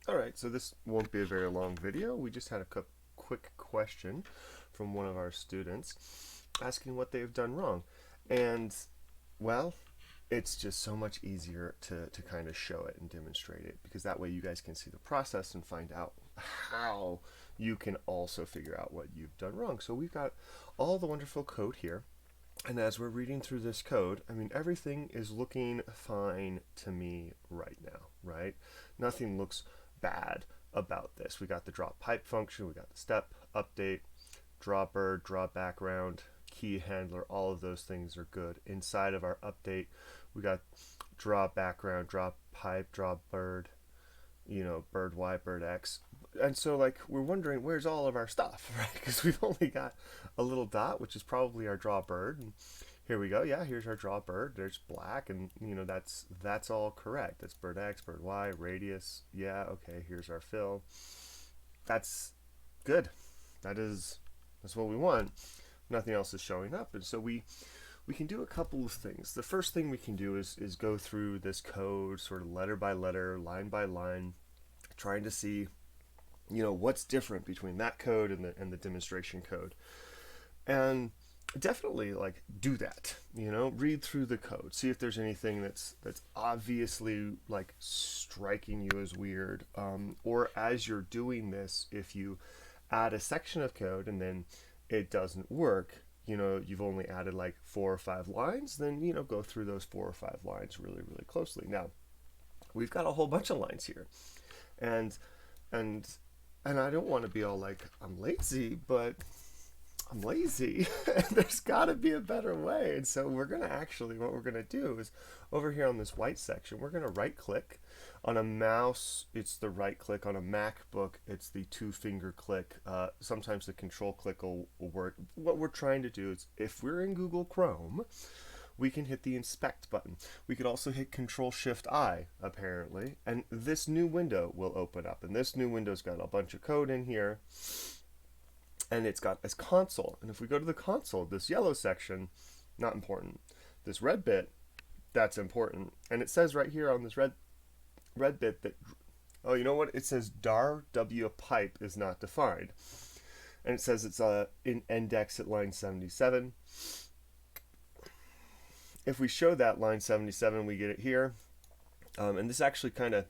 Alright, so this won't be a very long video. We just had a quick question from one of our students asking what they've done wrong. And, well, it's just so much easier to kind of show it and demonstrate it, because that way you guys can see the process and find out how you can also figure out what you've done wrong. So we've got all the wonderful code here. And as we're reading through this code, I mean, everything is looking fine to me right now, right? Nothing looks bad about this. We got the draw pipe function, we got the step, update, draw bird, draw background, key handler, all of those things are good. Inside of our update, we got draw background, draw pipe, draw bird, bird Y, bird X. And so like we're wondering where's all of our stuff, right? Because we've only got a little dot, which is probably our draw bird. And here we go. Yeah, here's our draw bird. There's black, and that's all correct. That's bird X, bird Y, radius. Yeah, okay. Here's our fill. That's good. That's what we want. Nothing else is showing up, and so we can do a couple of things. The first thing we can do is go through this code sort of letter by letter, line by line, trying to see what's different between that code and the demonstration code. And definitely like do that, read through the code, see if there's anything that's obviously like striking you as weird, or as you're doing this, if you add a section of code and then it doesn't work, you've only added like 4 or 5 lines, then go through those 4 or 5 lines really closely. Now we've got a whole bunch of lines here, and I don't want to be all like I'm lazy, but I'm lazy. There's got to be a better way. And so what we're going to do is over here on this white section, we're going to right click. On a mouse, it's the right click. On a MacBook, it's the 2-finger click. Sometimes the control click will work. What we're trying to do is, if we're in Google Chrome, we can hit the inspect button. We could also hit Control-Shift-I, apparently, and this new window will open up. And this new window's got a bunch of code in here, and it's got this console. And if we go to the console, this yellow section, not important. This red bit, that's important. And it says right here on this red bit that, oh, you know what? It says dar w pipe is not defined. And it says it's in index at line 77. If we show that line 77, we get it here. And this actually kind of,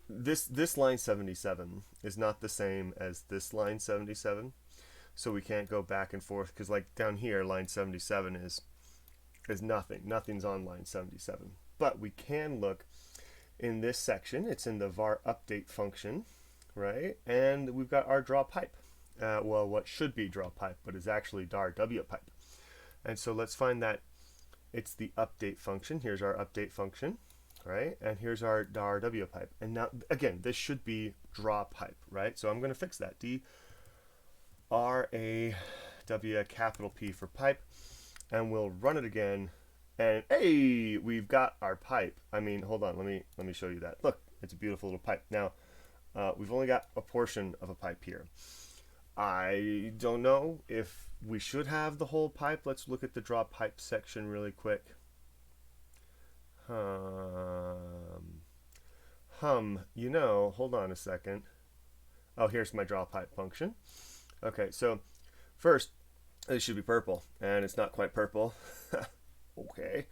this line 77 is not the same as this line 77. So we can't go back and forth, because like down here, line 77 is nothing. Nothing's on line 77. But we can look in this section. It's in the var update function, right? And we've got our draw pipe. Well, what should be draw pipe, but is actually dar w pipe. And so let's find that. It's the update function. Here's our update function, right? And here's our dar w pipe. And now, again, this should be draw pipe, right? So I'm going to fix that. D-R-A-W, capital P for pipe. And we'll run it again. And hey, we've got our pipe. I mean, hold on. Let me show you that. Look, it's a beautiful little pipe. Now, we've only got a portion of a pipe here. I don't know if we should have the whole pipe. Let's look at the draw pipe section really quick. Hold on a second. Oh, here's my draw pipe function. Okay, so first, it should be purple, and it's not quite purple. Okay.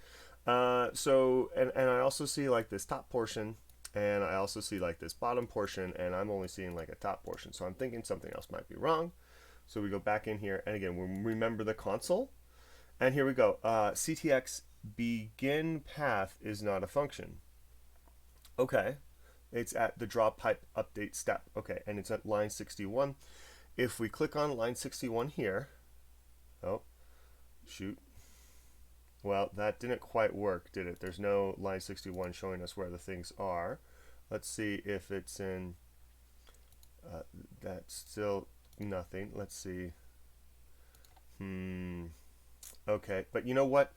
So I also see like this top portion, and I also see like this bottom portion, and I'm only seeing like a top portion. So I'm thinking something else might be wrong. So we go back in here, and again, we remember the console. And here we go. CTX begin path is not a function. Okay. It's at the draw pipe update step. Okay, and it's at line 61. If we click on line 61 here, oh, shoot. Well, that didn't quite work, did it? There's no line 61 showing us where the things are. Let's see if it's in, that's still nothing. Let's see. Okay, but you know what?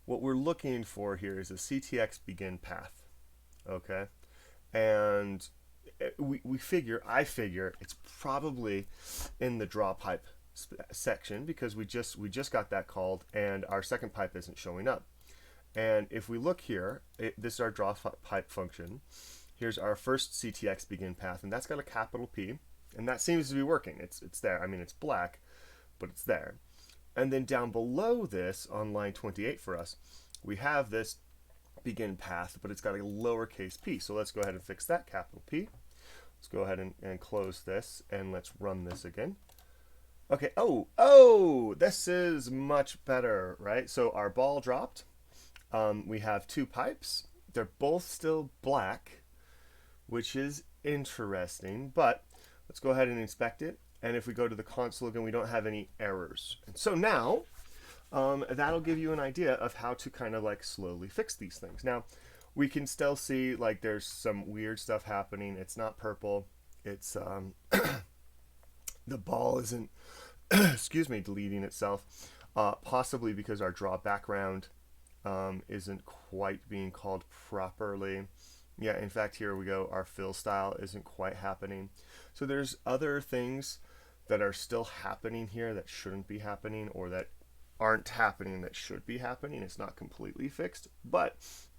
What we're looking for here is a CTX begin path, okay? And I figure it's probably in the draw pipe section, because we just got that called, and our second pipe isn't showing up. And if we look here, this is our draw pipe function. Here's our first CTX begin path, and that's got a capital P, and that seems to be working. It's there. I mean, it's black, but it's there. And then down below this, on line 28 for us, we have this begin path, but it's got a lowercase p. So let's go ahead and fix that capital P. Let's go ahead and close this, and let's run this again. Okay, oh, this is much better, right? So our ball dropped. We have two pipes. They're both still black, which is interesting, but let's go ahead and inspect it. And if we go to the console again, we don't have any errors. And so now, that'll give you an idea of how to kind of like slowly fix these things. Now, we can still see like there's some weird stuff happening. It's not purple. It's, the ball isn't, excuse me, deleting itself, possibly because our draw background isn't quite being called properly. Yeah, in fact, here we go. Our fill style isn't quite happening. So there's other things that are still happening here that shouldn't be happening, or that aren't happening that should be happening. It's not completely fixed, but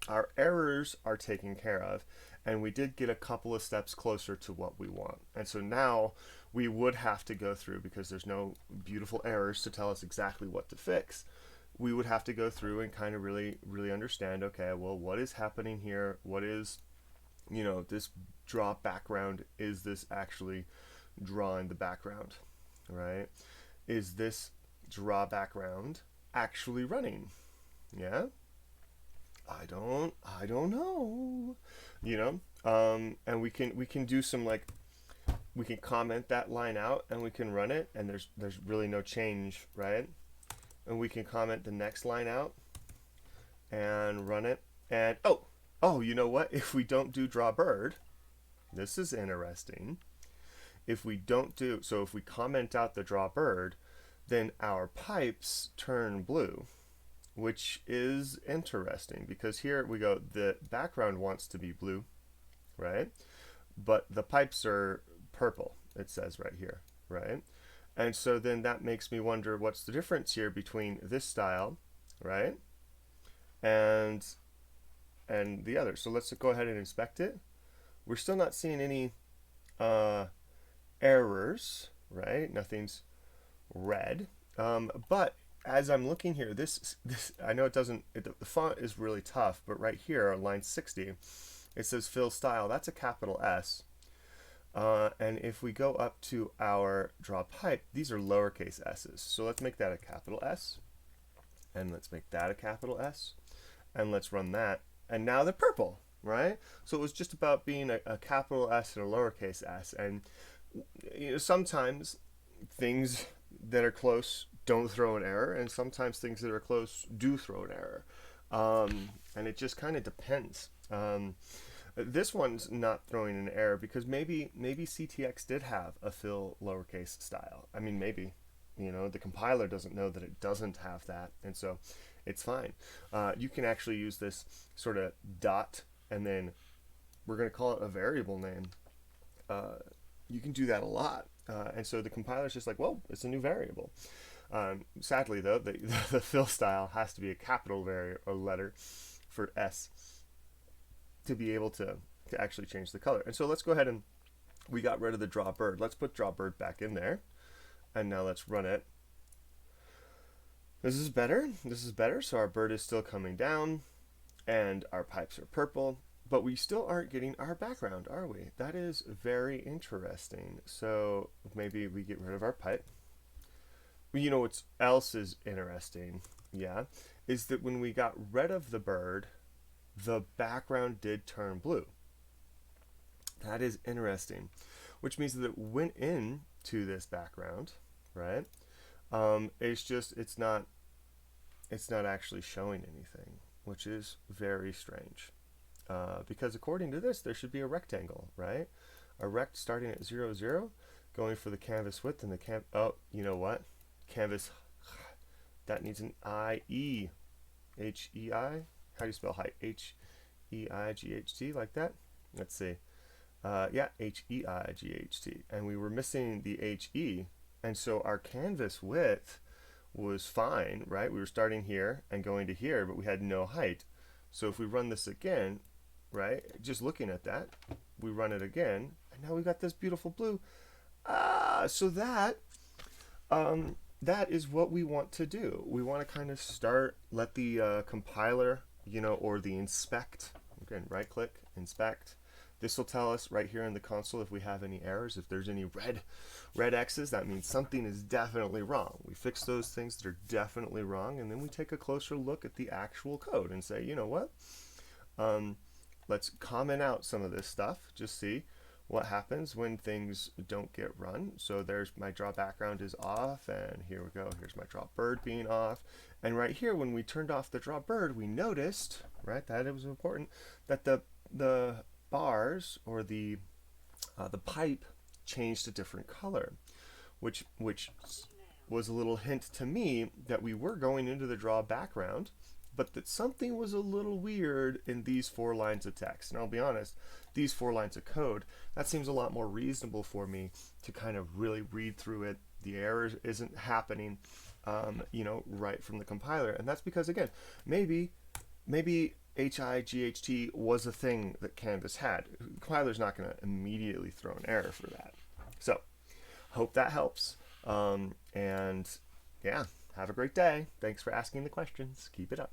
our errors are taken care of, and we did get a couple of steps closer to what we want. And so now we would have to go through, because there's no beautiful errors to tell us exactly what to fix, we would have to go through and kind of really understand, okay, well, what is happening here? What is, you know, this draw background? Is this actually drawing the background, right? Is this draw background actually running? Yeah, I don't know, you know. And we can do some, like, we can comment that line out and we can run it, and there's really no change, right? And we can comment the next line out and run it, and oh, you know what? If we don't do draw bird, this is interesting. If we don't do, so if we comment out the draw bird, then our pipes turn blue, which is interesting, because here we go, the background wants to be blue, right? But the pipes are purple, it says right here, right? And so then that makes me wonder, what's the difference here between this style, right, and the other. So let's go ahead and inspect it. We're still not seeing any errors, right? Nothing's red. But as I'm looking here, this I know it doesn't, the font is really tough, but right here on line 60, it says fill style. That's a capital S. And if we go up to our draw pipe, these are lowercase s's. So let's make that a capital S, and let's make that a capital S, and let's run that. And now they're purple, right? So it was just about being a capital S and a lowercase s. And you know, sometimes things that are close don't throw an error, and sometimes things that are close do throw an error. And it just kind of depends. This one's not throwing an error because maybe CTX did have a fill lowercase style. I mean, maybe, you know, the compiler doesn't know that it doesn't have that, and so it's fine. You can actually use this sort of dot, and then we're going to call it a variable name. You can do that a lot, and so the compiler's just like, well, it's a new variable. Sadly, though, the fill style has to be a capital letter for S to be able to actually change the color. And so let's go ahead, and we got rid of the draw bird. Let's put draw bird back in there, and now let's run it. This is better. This is better. So our bird is still coming down, and our pipes are purple, but we still aren't getting our background, are we? That is very interesting. So maybe we get rid of our pipe. You know what else is interesting, yeah, is that when we got rid of the bird, the background did turn blue. That is interesting, which means that it went into this background, right? It's not actually showing anything, which is very strange. Because according to this, there should be a rectangle, right? A rect starting at 0, 0, going for the canvas width, and the oh, you know what? Canvas, that needs an I-E, H-E-I. How do you spell height? H-E-I-G-H-T, like that? Let's see. Yeah, H-E-I-G-H-T. And we were missing the H-E, and so our canvas width was fine, right? We were starting here and going to here, but we had no height. So if we run this again, right, just looking at that, we run it again, and now we got this beautiful blue. So that is what we want to do. We want to kind of let the compiler, or the inspect, again, right click, inspect. This will tell us right here in the console if we have any errors. If there's any red X's, that means something is definitely wrong. We fix those things that are definitely wrong, and then we take a closer look at the actual code and say, you know what? Let's comment out some of this stuff, just see what happens when things don't get run. So there's my draw background is off, and here we go. Here's my draw bird being off. And right here, when we turned off the draw bird, we noticed, right, that it was important that the bars, or the pipe, changed a different color, which was a little hint to me that we were going into the draw background, but that something was a little weird in these 4 lines of text. And I'll be honest, these 4 lines of code, that seems a lot more reasonable for me to kind of really read through it. The error isn't happening, right from the compiler. And that's because, again, maybe HIGHT was a thing that Canvas had. The compiler's not going to immediately throw an error for that. So, hope that helps. And yeah, have a great day. Thanks for asking the questions. Keep it up.